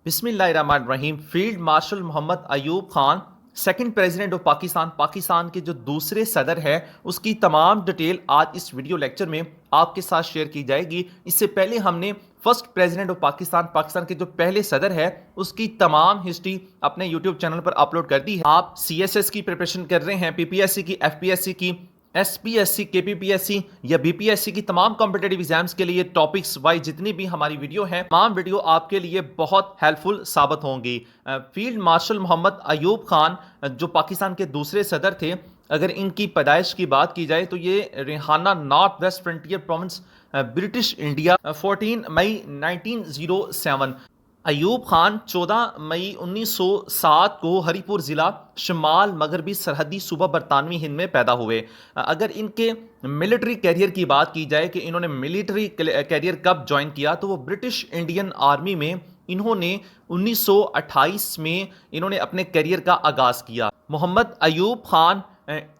بسم اللہ الرحمن الرحیم۔ Field marshal Muhammad Ayub Khan second president of Pakistan کے جو دوسرے صدر ہے، اس کی تمام ڈیٹیل آج اس ویڈیو لیکچر میں آپ کے ساتھ شیئر کی جائے گی۔ اس سے پہلے ہم نے فرسٹ پریزیڈنٹ آف پاکستان کے جو پہلے صدر ہے اس کی تمام ہسٹری اپنے یوٹیوب چینل پر اپلوڈ کر دی ہے۔ آپ سی ایس ایس کی پریپریشن کر رہے ہیں، پی پی ایس سی کی، ایف پی ایس سی کی، ایس پی ایس سی، کے پی پی ایس سی یا بی پی ایس سی کی تمام کمپٹیٹیو ایگزامز کے لیے ٹاپکس وائی جتنی بھی ہماری ویڈیو ہیں، تمام ویڈیو آپ کے لیے بہت ہیلپ فل ثابت ہوں گی۔ فیلڈ مارشل محمد ایوب خان جو پاکستان کے دوسرے صدر تھے، اگر ان کی پیدائش کی بات کی جائے تو یہ Rehana North West Frontier Province British India 14 مئی 1907۔ ایوب خان 14 مئی 1907 کو ہری پور ضلع شمال مغربی سرحدی صوبہ برطانوی ہند میں پیدا ہوئے۔ اگر ان کے ملٹری کیریئر کی بات کی جائے کہ انہوں نے ملٹری کیریئر کب جوائن کیا، تو وہ برٹش انڈین آرمی میں انہوں نے 1928 میں انہوں نے اپنے کیریئر کا آغاز کیا۔ Muhammad Ayub Khan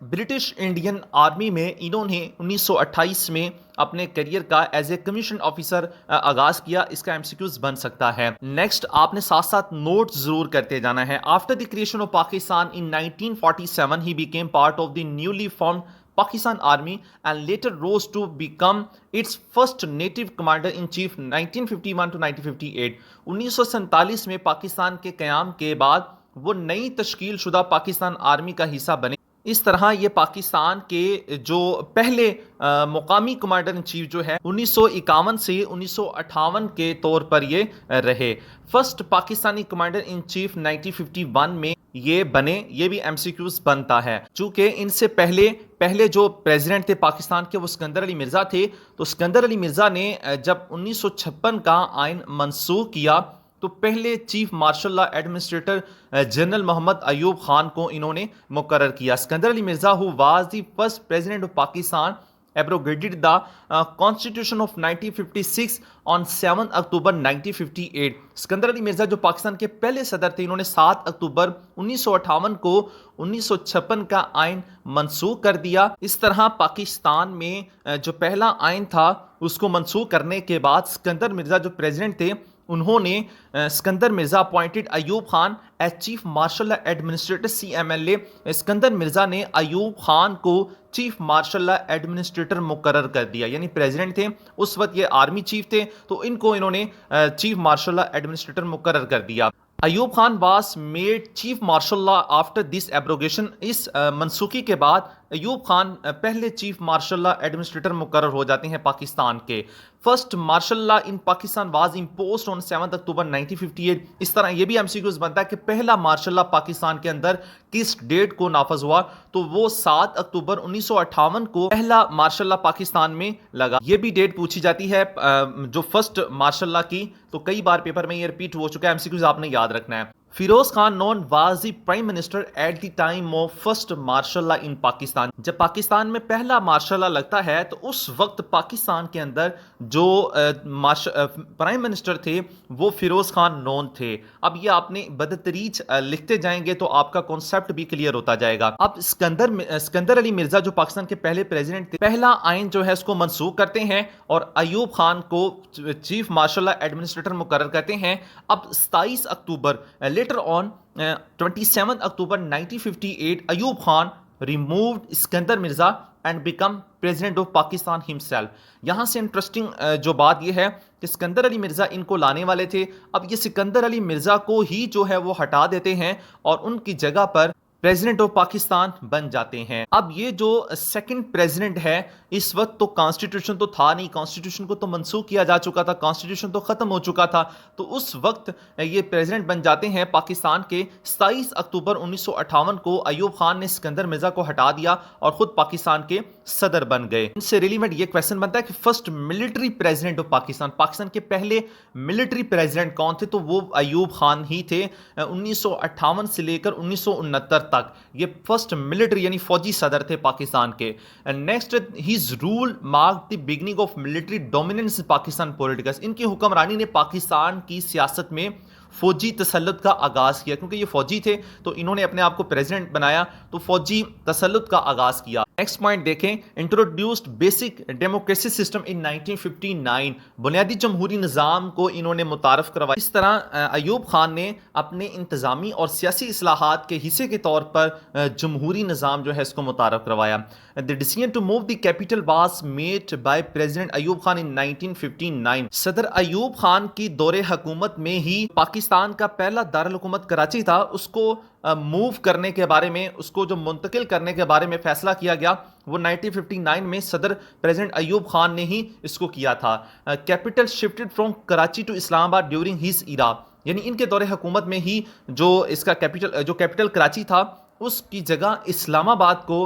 British Indian army میں انہوں نے 1928 میں اپنے کیریئر کا ایز اے کمیشن آفیسر آغاز کیا۔ اس کا MCQs بن سکتا ہے۔ نیکسٹ آپ نے ساتھ ساتھ نوٹ ضرور کرتے جانا ہے۔ After the creation of Pakistan in 1947 he became part of the newly formed Pakistan Army and later rose to become its first native commander in chief 1951 to 1958۔ 1947 میں پاکستان کے قیام کے بعد وہ نئی تشکیل شدہ پاکستان آرمی کا حصہ بنے۔ اس طرح یہ پاکستان کے جو پہلے مقامی کمانڈر ان چیف جو ہے 1951 سے 1958 کے طور پر یہ رہے۔ First Pakistani commander in chief 1951 میں یہ بنے، یہ بھی MCQs بنتا ہے۔ چونکہ ان سے پہلے جو پریزیڈنٹ تھے پاکستان کے وہ اسکندر علی مرزا تھے، تو اسکندر علی مرزا نے جب 1956 کا آئین منسوخ کیا تو پہلے chief martial law administrator general Muhammad Ayub Khan کو انہوں نے مقرر کیا۔ اسکندر علی Mirza who was the first president of Pakistan abrogated the Constitution of 1956 on 7 October 1958۔ Iskandar علی مرزا جو پاکستان کے پہلے صدر تھے، انہوں نے 7 اکتوبر 1958 کو 1956 کا آئین منسوخ کر دیا۔ اس طرح پاکستان میں جو پہلا آئین تھا اس کو منسوخ کرنے کے بعد اسکندر مرزا جو پریزیڈنٹ تھے، انہوں نے Iskander Mirza appointed Ayub Khan as chief martial administrator CMLA۔ Iskander Mirza نے ایوب خان کو چیف مارشل ایڈمنسٹریٹر مقرر کر دیا، یعنی پریزیڈنٹ تھے اس وقت، یہ آرمی چیف تھے، تو ان کو انہوں نے چیف مارشل ایڈمنسٹریٹر مقرر کر دیا۔ Ayub Khan was made chief martial law after this abrogation. اس منسوخی کے بعد ایوب خان پہلے چیف مارشل لا ایڈمنسٹریٹر مقرر ہو جاتے ہیں پاکستان کے۔ First martial law in Pakistan was imposed on 7 October 1958۔ اس طرح یہ بھی MCQs بنتا ہے کہ پہلا مارشل لا پاکستان کے اندر کس ڈیٹ کو نافذ ہوا، تو وہ 7 اکتوبر 1958 کو پہلا مارشل لا پاکستان میں لگا۔ یہ بھی ڈیٹ پوچھی جاتی ہے جو فرسٹ مارشل لا کی، تو کئی بار پیپر میں یہ ریپیٹ ہو چکا ہے، MCQs آپ نے یاد رکھنا ہے۔ Feroz Khan Noon was the prime minister at the time of first martial law in Pakistan. جب پاکستان میں پہلا مارشل لا لگتا ہے تو اس وقت پاکستان کے اندر جو پرائم منسٹر تھے وہ فیروز خان نون تھے۔ اب یہ آپ نے بدتریج لکھتے جائیں گے تو آپ کا کانسیپٹ بھی کلیئر ہوتا جائے گا۔ اب اسکندر علی مرزا جو پاکستان کے پہلے پریزیڈنٹ تھے، پہلا آئین جو ہے اس کو منسوخ کرتے ہیں اور ایوب خان کو چیف مارشل لا ایڈمنسٹریٹر مقرر کرتے ہیں۔ اب 27 اکتوبر later on 27 October 1958 Ayub Khan removed Iskander Mirza and become president of Pakistan himself۔ یہاں سے انٹرسٹنگ جو بات یہ ہے کہ اسکندر علی مرزا ان کو لانے والے تھے، اب یہ سکندر علی مرزا کو ہی جو ہے وہ ہٹا دیتے ہیں اور ان کی جگہ پر پریزیڈنٹ آف پاکستان بن جاتے ہیں۔ اب یہ جو سیکنڈ پریزیڈنٹ ہے، اس وقت تو کانسٹیٹیوشن تو تھا نہیں، کانسٹیٹیوشن کو تو منسوخ کیا جا چکا تھا، کانسٹیٹیوشن تو ختم ہو چکا تھا، تو اس وقت یہ پریزیڈنٹ بن جاتے ہیں پاکستان کے۔ 27 اکتوبر 1958 کو ایوب خان نے سکندر مرزا کو ہٹا دیا اور خود پاکستان کے صدر بن گئے۔ ان سے ریلیونٹ یہ کویسچن بنتا ہے کہ first military president of Pakistan کے پہلے ملٹری پریزیڈنٹ کون تھے، تو وہ ایوب خان ہی تھے۔ 1958 سے لے کر 1969 تک یہ فرسٹ ملٹری یعنی فوجی صدر تھے پاکستان کے۔ Next his rule mark the beginning of military dominance Pakistan politics. ان کی حکمرانی نے پاکستان کی سیاست میں فوجی تسلط کا آغاز کیا، کیونکہ یہ فوجی تھے تو انہوں نے اپنے آپ کو پریزیڈنٹ بنایا، تو فوجی تسلط کا آغاز کیا۔ نیکسٹ پوائنٹ دیکھیں، انٹروڈیوسڈ بیسک ڈیموکریسی سسٹم ان 1959، بنیادی جمہوری نظام کو انہوں نے متعارف کروایا۔ اس طرح ایوب خان نے اپنے انتظامی اور سیاسی اصلاحات کے حصے کے طور پر جمہوری نظام جو ہے اس کو متعارف کروایا۔ The decision to move the capital was made by President Ayub Khan in 1959۔ صدر ایوب خان کی دور حکومت میں ہی پاکستان کا پہلا دارالحکومت کراچی تھا، اس کو موو کرنے کے بارے میں، اس کو جو منتقل کرنے کے بارے میں فیصلہ کیا گیا وہ 1959 میں صدر پریزیڈنٹ ایوب خان نے ہی اس کو کیا تھا۔ Capital shifted from Karachi to Islamabad during his ایرا، یعنی ان کے دور حکومت میں ہی جو اس کا کیپٹل کراچی تھا اس کی جگہ اسلام آباد کو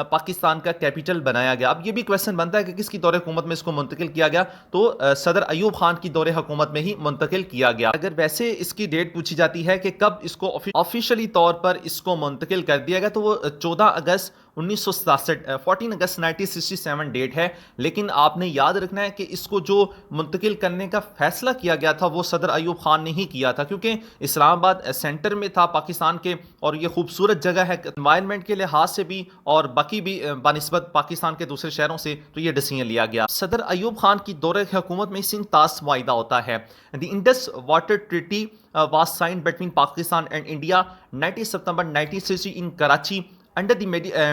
پاکستان کا کیپٹل بنایا گیا۔ اب یہ بھی کویسچن بنتا ہے کہ کس کی دور حکومت میں اس کو منتقل کیا گیا، تو صدر ایوب خان کی دور حکومت میں ہی منتقل کیا گیا۔ اگر ویسے اس کی ڈیٹ پوچھی جاتی ہے کہ کب اس کو آفیشلی طور پر اس کو منتقل کر دیا گیا، تو وہ 14 اگست 1967 14 اگست 1967 ڈیٹ ہے، لیکن آپ نے یاد رکھنا ہے کہ اس کو جو منتقل کرنے کا فیصلہ کیا گیا تھا وہ صدر ایوب خان نے ہی کیا تھا، کیونکہ اسلام آباد سینٹر میں تھا پاکستان کے، اور یہ خوبصورت جگہ ہے انوائرمنٹ کے لحاظ سے بھی اور باقی بھی بنسبت پاکستان کے دوسرے شہروں سے، تو یہ ڈیسیژن لیا گیا۔ صدر ایوب خان کی دور حکومت میں سندھ طاس معاہدہ ہوتا ہے۔ The Indus water treaty was signed between Pakistan and India 19 September 1960 in Karachi under the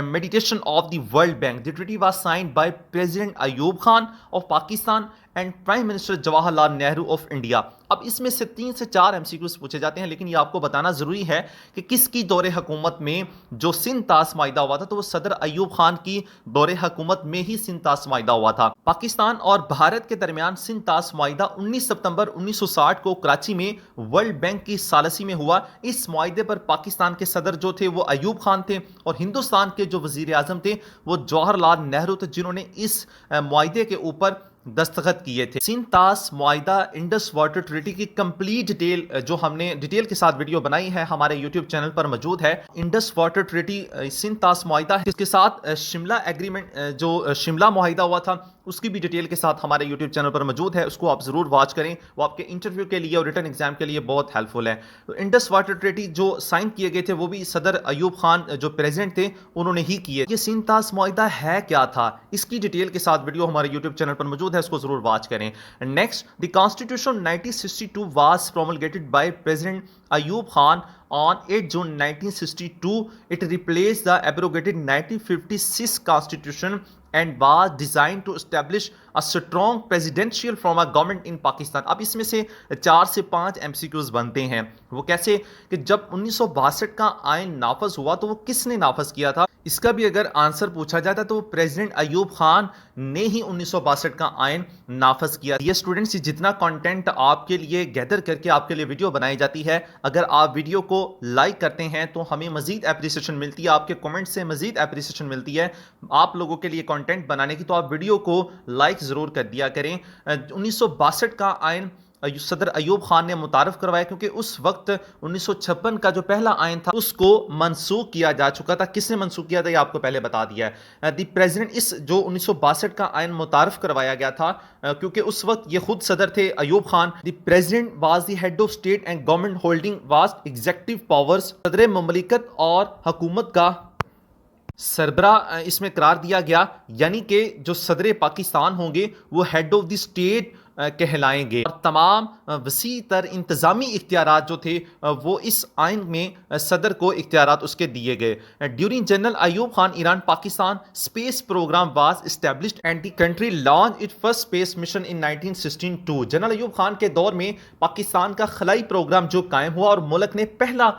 mediation of the World Bank. The treaty was signed by President Ayub Khan of Pakistan and Prime Minister Jawaharlal Nehru of India. اب اس میں سے 3 سے 4 MCQs پوچھے جاتے ہیں، لیکن یہ آپ کو بتانا ضروری ہے کہ کس کی دور حکومت میں جو سندھ طاس معاہدہ ہوا تھا، تو وہ صدر ایوب خان کی دور حکومت میں ہی سندھ طاس معاہدہ ہوا تھا۔ پاکستان اور بھارت کے درمیان سندھ طاس معاہدہ 19 ستمبر 1960 کو کراچی میں ورلڈ بینک کی ثالثی میں ہوا۔ اس معاہدے پر پاکستان کے صدر جو تھے وہ ایوب خان تھے، اور ہندوستان کے جو وزیر اعظم تھے وہ جواہر لال نہرو تھے، جنہوں نے اس معاہدے کے اوپر دستخط کیے تھے۔ سندھ طاس معاہدہ انڈس واٹر ٹریٹی کی کمپلیٹ ڈیٹیل جو ہم نے ڈیٹیل کے ساتھ ویڈیو بنائی ہے ہمارے یوٹیوب چینل پر موجود ہے۔ انڈس واٹر ٹریٹی سندھ طاس معاہدہ ہے، اس کے ساتھ شملہ ایگریمنٹ جو شملہ معاہدہ ہوا تھا اس کی بھی ڈیٹیل کے ساتھ ہمارے یوٹیوب چینل پر موجود ہے، اس کو آپ ضرور واچ کریں، وہ آپ کے انٹرویو کے لیے اور ریٹن ایگزام کے لیے بہت ہیلپ فل ہے۔ انڈس واٹر ٹریٹی جو سائن کیے گئے تھے وہ بھی صدر ایوب خان جو پریزیڈنٹ تھے انہوں نے ہی کیے۔ یہ سندھ طاس معاہدہ ہے کیا تھا، اس کی ڈیٹیل کے ساتھ ویڈیو ہمارے یوٹیوب چینل پر موجود ہے، اس کو ضرور واچ کریں۔ Next, the constitution 1962 was promulgated by president Ayub Khan on 8 June 1962. It replaced the abrogated 1956 constitution and was designed to establish a strong presidential form of government in Pakistan. اب اس میں سے 4 سے 5 MCQs بنتے ہیں۔ وہ کیسے کہ جب 1962 کا آئین نافذ ہوا تو وہ کس نے نافذ کیا تھا، اس کا بھی اگر آنسر پوچھا جاتا تو وہ پریزیڈنٹ ایوب خان نے ہی 1962 کا آئین نافذ کیا۔ یہ اسٹوڈنٹس جتنا کنٹینٹ آپ کے لیے گیدر کر کے آپ کے لیے ویڈیو بنائی جاتی ہے، اگر آپ ویڈیو کو لائک کرتے ہیں تو ہمیں مزید اپریسیشن ملتی ہے، آپ کے کمنٹ سے مزید اپریسیشن ملتی ہے آپ لوگوں کے لیے کنٹینٹ بنانے کی، تو آپ ویڈیو کو لائک ضرور کر دیا کریں۔ 1962 کا آئین صدر ایوب خان نے متعارف کروایا، کیونکہ اس وقت 1956 کا جو پہلا آئین تھا اس کو منسوخ کیا جا چکا تھا۔ کس نے منسوخ کیا تھا یہ آپ کو پہلے بتا دیا ہے۔ دی پریزیڈنٹ، اس جو 1962 کا آئین متعارف کروایا گیا تھا کیونکہ اس وقت یہ خود صدر تھے Ayub Khan. The president was the head of state and government holding was executive powers, صدر مملکت اور حکومت کا سربراہ اس میں قرار دیا گیا، یعنی کہ جو صدر پاکستان ہوں گے وہ ہیڈ آف دی اسٹیٹ کہلائیں گے، اور تمام وسیع تر انتظامی اختیارات جو تھے وہ اس آئین میں صدر کو اختیارات اس کے دیے گئے۔ During general Ayub Khan Iran Pakistan space programme was established and the country launch it first space mission in 1962۔ General Ayub Khan کے دور میں پاکستان کا خلائی پروگرام جو قائم ہوا اور ملک نے پہلا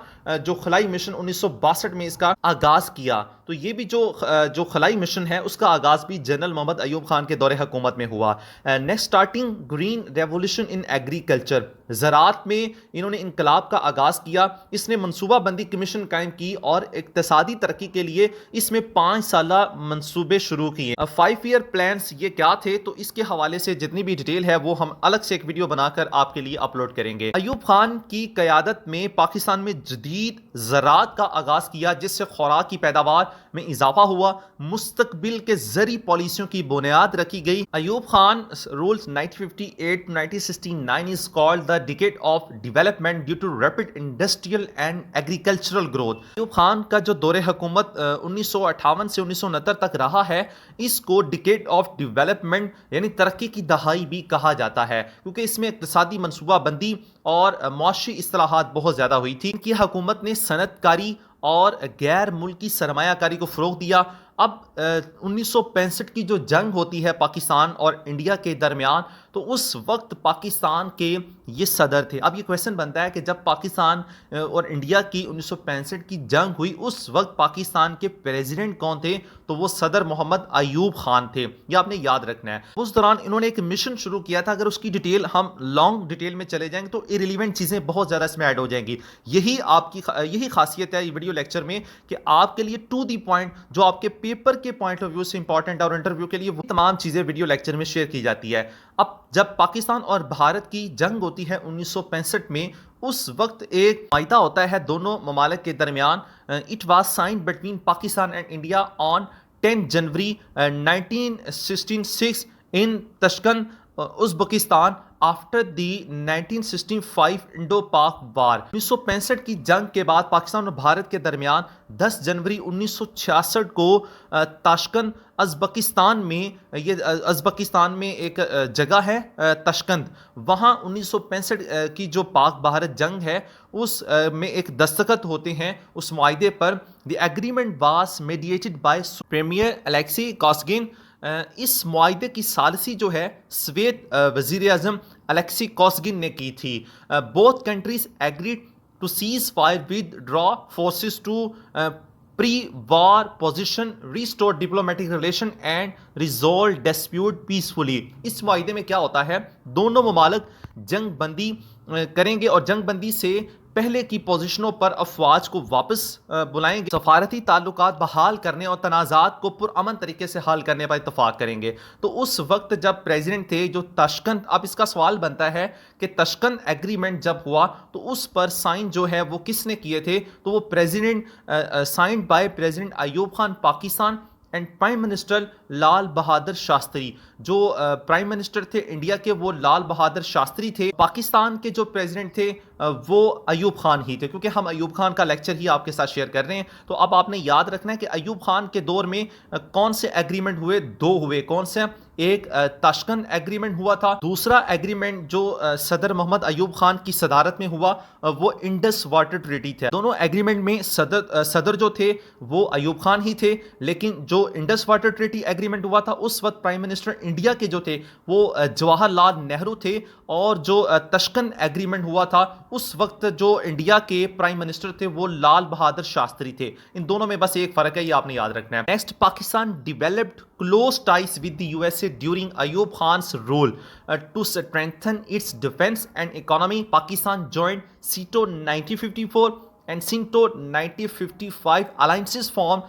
جو خلائی مشن 1962 میں اس کا آغاز کیا، تو یہ بھی جو خلائی مشن ہے اس کا آغاز بھی جنرل محمد ایوب خان کے دور حکومت میں ہوا۔ Next, starting green revolution in agriculture, زراعت میں انہوں نے انقلاب کا آغاز کیا۔ اس نے منصوبہ بندی کمیشن قائم کی اور اقتصادی ترقی کے لیے اس میں 5 سالہ منصوبے شروع کیے۔ 5 ایئر پلانز یہ کیا تھے، تو اس کے حوالے سے جتنی بھی ڈیٹیل ہے وہ ہم الگ سے ایک ویڈیو بنا کر آپ کے لیے اپلوڈ کریں گے۔ ایوب خان کی قیادت میں پاکستان میں جدید زراعت کا آغاز کیا، جس سے خوراک کی پیداوار میں اضافہ ہوا، مستقبل کے زرعی پالیسیوں کی بنیاد رکھی گئی۔ Ayub Khan rules 1958 to 1969 is called the the decade of development due to rapid industrial and agricultural growth. Ayub Khan کا جو دور حکومت 1958 سے 1969 تک رہا ہے اس کو ڈیکیڈ آف ڈیولپمنٹ یعنی ترقی کی دہائی بھی کہا جاتا ہے کیونکہ اس میں اقتصادی منصوبہ بندی اور معاشی اصلاحات بہت زیادہ ہوئی تھی. ان کی حکومت نے صنعت کاری اور غیر ملکی سرمایہ کاری کو فروغ دیا. اب 1965 کی جو جنگ ہوتی ہے پاکستان اور انڈیا کے درمیان تو اس وقت پاکستان کے یہ صدر تھے. اب یہ کویسچن بنتا ہے کہ جب پاکستان اور انڈیا کی 1965 کی جنگ ہوئی اس وقت پاکستان کے پریزیڈنٹ کون تھے؟ تو وہ صدر محمد ایوب خان تھے. یہ آپ نے یاد رکھنا ہے. اس دوران انہوں نے ایک مشن شروع کیا تھا. اگر اس کی ڈیٹیل ہم لانگ ڈیٹیل میں چلے جائیں گے تو ایریلیونٹ چیزیں بہت زیادہ اس میں ایڈ ہو جائیں گی. یہی خاصیت ہے یہ ویڈیو لیکچر میں کہ آپ کے لیے ٹو دی پوائنٹ جو آپ کے پیپر کے پوائنٹ آف ویو سے امپورٹنٹ اور انٹرویو کے لیے وہ تمام چیزیں ویڈیو لیکچر میں شیئر کی جاتی ہے. اب جب پاکستان اور بھارت کی جنگ ہوتی ہے 1965 میں اس وقت ایک معاہدہ ہوتا ہے دونوں ممالک کے درمیان. It was signed between Pakistan and India on 10 January 1966 in Tashkent Uzbekistan after the 1965 Indo Pak war. 1965 کی جنگ کے بعد پاکستان اور بھارت کے درمیان 10 جنوری 1966 کو تاشکند ازبکستان میں ایک جگہ ہے تاشکند وہاں 1965 کی جو پاک بھارت جنگ ہے اس میں ایک دستخط ہوتے ہیں اس معاہدے پر. The agreement was mediated by premier Alexei Kosygin. اس معاہدے کی ثالثی جو ہے سویت وزیر اعظم الیکسی کوسگن نے کی تھی. Both countries agreed to cease fire withdraw forces to pre war position restore diplomatic relation and resolve dispute peacefully. اس معاہدے میں کیا ہوتا ہے دونوں ممالک جنگ بندی کریں گے اور جنگ بندی سے پہلے کی پوزیشنوں پر افواج کو واپس بلائیں گے. سفارتی تعلقات بحال کرنے اور تنازعات کو پرامن طریقے سے حل کرنے پر اتفاق کریں گے. تو اس وقت جب پریزیڈنٹ تھے جو تاشکند. اب اس کا سوال بنتا ہے کہ تاشکند ایگریمنٹ جب ہوا تو اس پر سائن جو ہے وہ کس نے کیے تھے؟ تو وہ president signed by president Ayub Khan Pakistan and prime minister Lal Bahadur Shastri. جو پرائم منسٹر تھے انڈیا کے وہ لال بہادر شاستری تھے. پاکستان کے جو پریزیڈنٹ تھے وہ ایوب خان ہی تھے کیونکہ ہم ایوب خان کا لیکچر ہی آپ کے ساتھ شیئر کر رہے ہیں. تو اب آپ نے یاد رکھنا ہے کہ ایوب خان کے دور میں کون سے ایگریمنٹ ہوئے؟ دو ہوئے. کون سے؟ ایک تاشکند ایگریمنٹ ہوا تھا. دوسرا ایگریمنٹ جو صدر محمد ایوب خان کی صدارت میں ہوا وہ انڈس واٹر ٹریٹی تھا. دونوں ایگریمنٹ میں صدر جو تھے وہ ایوب خان ہی تھے لیکن جو انڈس واٹر ٹریٹی ایگریمنٹ ہوا تھا اس وقت پرائم منسٹر انڈیا کے جو تھے وہ جواہر لال نہرو تھے اور جو تاشکند ایگریمنٹ ہوا تھا اس وقت جو انڈیا کے پرائم منسٹر تھے وہ لال بہادر شاستری تھے. ان دونوں میں بس ایک فرق ہے یہ آپ نے یاد رکھنا ہے. Next Pakistan developed close ties with the USA during Ayub Khan's rule to strengthen its defense and economy. Pakistan joined SEATO 1954 and SINTO 1955 alliances formed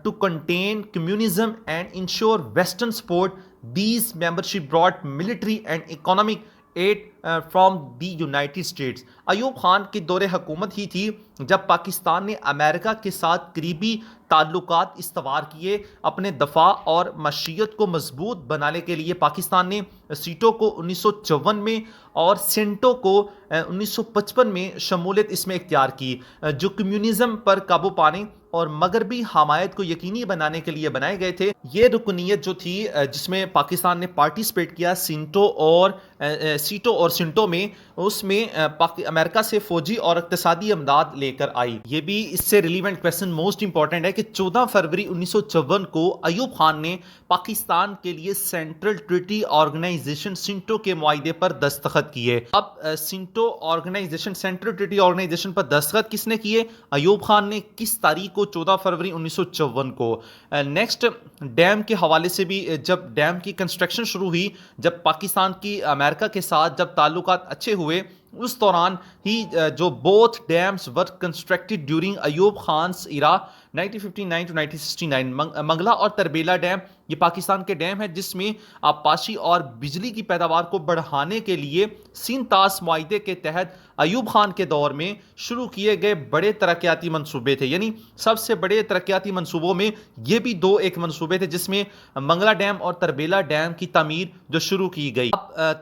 to contain communism and ensure Western support. These membership brought military and economic aid from the United States. Ayub Khan کی دور حکومت ہی تھی جب پاکستان نے امریکہ کے ساتھ قریبی تعلقات استوار کیے. اپنے دفاع اور معیشت کو مضبوط بنانے کے لیے پاکستان نے سیٹو کو 1954 میں اور سینٹو کو 1955 میں شمولیت اس میں اختیار کی جو کمیونزم پر قابو پانے اور مغربی حمایت کو یقینی بنانے کے لیے بنائے گئے تھے. یہ رکنیت جو تھی جس میں پاکستان نے پارٹیسپیٹ کیا سیٹو اور سینٹو میں اس میں امریکہ سے فوجی اور اقتصادی امداد لے کر آئی. یہ بھی اس سے ریلیونٹ کویسچن موسٹ امپورٹنٹ ہے کہ 14 فروری 1954 کو ایوب خان نے پاکستان کے لیے سینٹرل ٹریٹی آرگنائزیشن سینٹو کے معاہدے پر دستخط کیے. اب CENTO organization central treaty organization پر دستخط کس نے کیے؟ ایوب خان نے. کس تاریخ کو؟ 14 فروری 1954 کو. نیکسٹ ڈیم کے حوالے سے بھی جب ڈیم کی کنسٹرکشن شروع ہوئی جب پاکستان کی امریکہ کے ساتھ جب تعلقات اچھے ہوئے اس دوران ہی جو both dams were constructed during Ayub Khan's era 1959 to 1969 Mangla اور تربیلا ڈیم یہ پاکستان کے ڈیم ہے جس میں آبپاشی اور بجلی کی پیداوار کو بڑھانے کے لیے سین طاس معاہدے کے تحت ایوب خان کے دور میں شروع کیے گئے بڑے ترقیاتی منصوبے تھے. یعنی سب سے بڑے ترقیاتی منصوبوں میں یہ بھی دو ایک منصوبے تھے جس میں منگلا ڈیم اور تربیلا ڈیم کی تعمیر جو شروع کی گئی.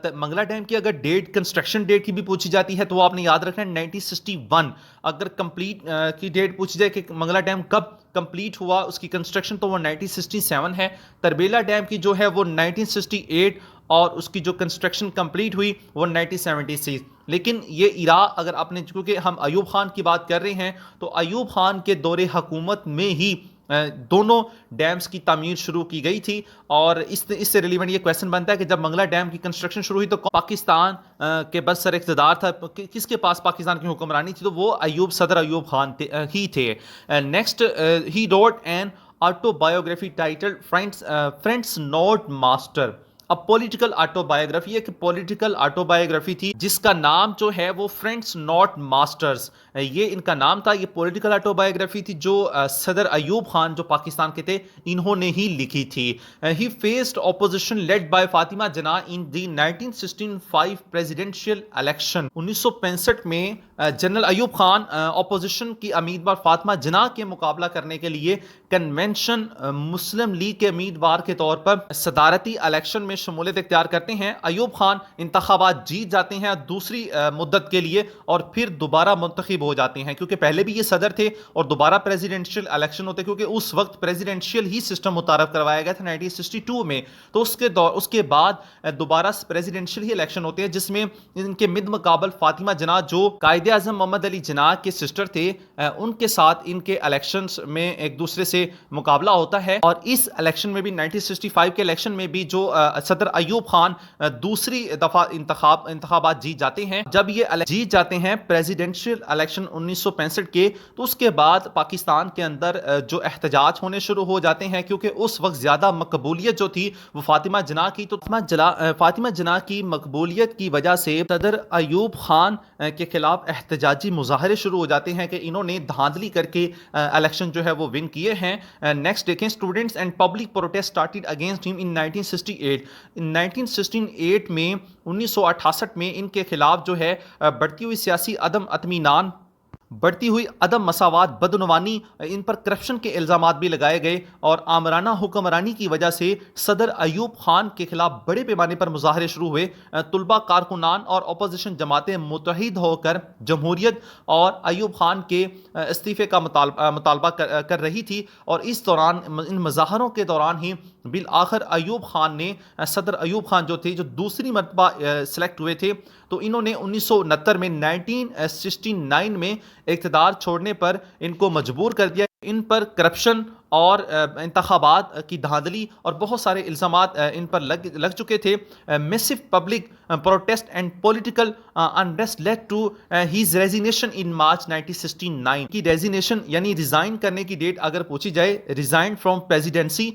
منگلا ڈیم کی اگر ڈیٹ کنسٹرکشن ڈیٹ کی بھی پوچھی جاتی ہے تو وہ آپ نے یاد رکھنا ہے 1961. اگر کمپلیٹ کی ڈیٹ پوچھی جائے کہ منگلا ڈیم کب کمپلیٹ ہوا اس کی کنسٹرکشن تو وہ 1967 ہے. تربیلا ڈیم کی جو ہے وہ 1968 اور اس کی جو کنسٹرکشن کمپلیٹ ہوئی وہ 1976. لیکن یہ ایرا اگر آپ نے کیونکہ ہم ایوب خان کی بات کر رہے ہیں تو ایوب خان کے دور حکومت میں ہی دونوں ڈیمز کی تعمیر شروع کی گئی تھی. اور اس سے ریلیونٹ یہ کویسچن بنتا ہے کہ جب منگلا ڈیم کی کنسٹرکشن شروع ہوئی تو پاکستان کے بس سر اقتدار تھا, کس کے پاس پاکستان کی حکمرانی تھی, تو وہ صدر ایوب خان ہی تھے. نیکسٹ ہی wrote an autobiography title friends not master. اب پولیٹیکل آٹو بایوگرافی ایک پولیٹیکل آٹو بایوگرافی تھی جس کا نام جو ہے وہ فرینڈس ناٹ ماسٹرز یہ ان کا نام تھا. یہ پولیٹیکل آٹو بایوگرافی تھی جو صدر ایوب خان جو پاکستان کے تھے انہوں نے ہی لکھی تھی. He faced opposition led by Fatima Jinnah in the 1965 پریزیڈنشیل الیکشن. 1965 میں جنرل ایوب خان اپوزیشن کی امیدوار فاطمہ جناح کے مقابلہ کرنے کے لیے کنونشن مسلم لیگ کے امیدوار کے طور پر صدارتی الیکشن میں شمولیت اختیار کرتے ہیں. ایوب خان انتخابات جیت جاتے ہیں دوسری مدت کے لیے اور پھر دوبارہ منتخب ہو جاتے ہیں کیونکہ پہلے بھی یہ صدر تھے اور دوبارہ پریزیڈنشیل الیکشن ہوتے کیونکہ اس وقت پریزیڈنشیل ہی سسٹم متعارف کروایا گیا تھا 1962 میں. تو اس کے بعد دوبارہ پریزیڈنشیل ہی الیکشن ہوتے ہیں جس میں ان کے مد مقابل فاطمہ جناح جو قائد اعظم محمد علی جناح کے سسٹر تھے ان کے ساتھ ان کے الیکشنز میں ایک دوسرے سے مقابلہ ہوتا ہے. اور اس الیکشن میں بھی 1965 کے الیکشن میں بھی جو صدر ایوب خان دوسری دفعہ انتخابات جیت جاتے ہیں. جب یہ جیت جاتے ہیں پریزیڈنشیل الیکشن 1965 کے تو اس کے بعد پاکستان کے اندر جو احتجاج ہونے شروع ہو جاتے ہیں کیونکہ اس وقت زیادہ مقبولیت جو تھی وہ فاطمہ جناح کی. تو فاطمہ جناح کی مقبولیت کی وجہ سے صدر ایوب خان کے خلاف احتجاجی مظاہرے شروع ہو جاتے ہیں کہ انہوں نے دھاندلی کر کے الیکشن جو ہے وہ ون کیے ہیں. نیکسٹ دیکھیں students and public protest started against ہم ان 1968. 1968 میں 1968 میں ان کے خلاف جو ہے بڑھتی ہوئی سیاسی عدم اطمینان بڑھتی ہوئی عدم مساوات بدعنوانی ان پر کرپشن کے الزامات بھی لگائے گئے اور آمرانہ حکمرانی کی وجہ سے صدر ایوب خان کے خلاف بڑے پیمانے پر مظاہرے شروع ہوئے. طلبہ کارکنان اور اپوزیشن جماعتیں متحد ہو کر جمہوریت اور ایوب خان کے استعفے کا مطالبہ کر رہی تھی اور اس دوران ان مظاہروں کے دوران ہی بالآخر ایوب خان نے صدر ایوب خان جو تھے جو دوسری مرتبہ سلیکٹ ہوئے تھے تو انہوں نے 1969 میں 1969 میں اقتدار چھوڑنے پر ان کو مجبور کر دیا. ان پر کرپشن اور انتخابات کی دھاندلی اور بہت سارے الزامات ان پر لگ چکے تھے. Mass public protest and political unrest led to his resignation in March 1969. کی ریزینیشن یعنی ریزائن کرنے کی ڈیٹ اگر پوچھی جائے resign from presidency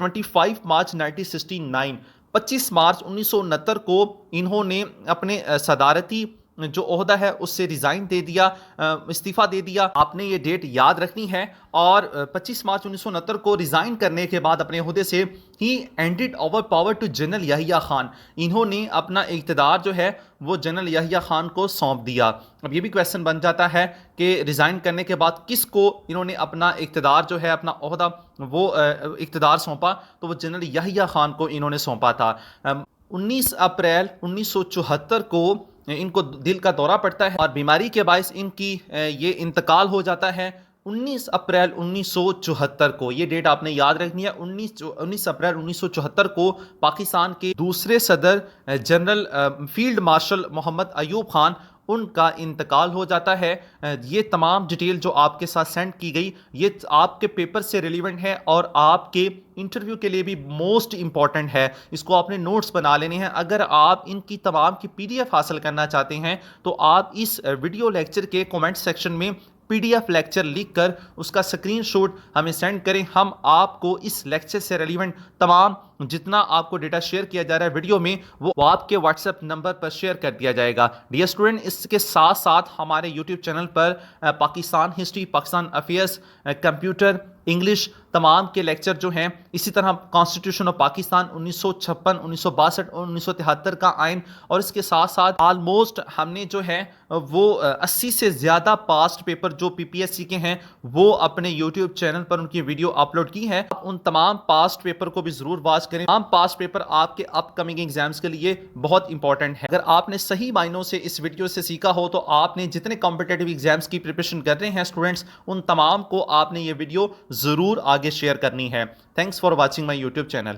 25 March 1969. 25 March 1969 کو انہوں نے اپنے صدارتی جو عہدہ ہے اس سے ریزائن دے دیا استعفیٰ دے دیا. آپ نے یہ ڈیٹ یاد رکھنی ہے. اور 25 مارچ 1969 کو ریزائن کرنے کے بعد اپنے عہدے سے he handed over power to general Yahya Khan. انہوں نے اپنا اقتدار جو ہے وہ جنرل یحییٰ خان کو سونپ دیا. اب یہ بھی کویسچن بن جاتا ہے کہ ریزائن کرنے کے بعد کس کو انہوں نے اپنا اقتدار جو ہے اپنا عہدہ وہ اقتدار سونپا تو وہ جنرل یحییٰ خان کو انہوں نے سونپا تھا. 19 اپریل 1974 کو ان کو دل کا دورہ پڑتا ہے اور بیماری کے باعث ان کی یہ انتقال ہو جاتا ہے 19 اپریل 1974 کو. یہ ڈیٹ آپ نے یاد رکھنی ہے. 19 اپریل 1974 کو پاکستان کے دوسرے صدر جنرل فیلڈ مارشل محمد ایوب خان ان کا انتقال ہو جاتا ہے. یہ تمام ڈیٹیل جو آپ کے ساتھ سینڈ کی گئی یہ آپ کے پیپر سے ریلیونٹ ہے اور آپ کے انٹرویو کے لیے بھی موسٹ امپورٹنٹ ہے. اس کو آپ نے نوٹس بنا لینے ہیں. اگر آپ ان کی تمام کی PDF حاصل کرنا چاہتے ہیں تو آپ اس ویڈیو لیکچر کے کومنٹ سیکشن میں PDF لیکچر لکھ کر اس کا اسکرین شاٹ ہمیں سینڈ کریں. ہم آپ کو اس لیکچر سے ریلیونٹ تمام جتنا آپ کو ڈیٹا شیئر کیا جا رہا ہے ویڈیو میں وہ آپ کے واٹس ایپ نمبر پر شیئر کر دیا جائے گا. ڈیئر اسٹوڈنٹ اس کے ساتھ ساتھ ہمارے یوٹیوب چینل پر Pakistan history Pakistan affairs computer English تمام کے لیکچر جو ہیں، اسی طرح کانسٹیٹیوشن آف پاکستان 1956 1962 اور 1973 کا آئین، اور اس کے ساتھ ساتھ آلموسٹ ہم نے جو ہے وہ 80 سے زیادہ پاسٹ پیپر جو پی پی ایس سی کے ہیں وہ اپنے یوٹیوب چینل پر ان کی ویڈیو اپلوڈ کی ہے. آپ ان تمام پاسٹ پیپر کو بھی ضرور واچ کریں. تمام پاسٹ پیپر آپ کے اپ کمنگ ایگزامز کے لیے بہت امپورٹنٹ ہے. اگر آپ نے صحیح معنوں سے اس ویڈیو سے سیکھا ہو تو آپ نے جتنے کمپٹیٹیو ایگزامز کی پریپریشن کر رہے ہیں اسٹوڈنٹس، ان تمام کو آپ نے یہ ویڈیو ضرور آگے شیئر کرنی ہے. Thanks for watching my YouTube channel.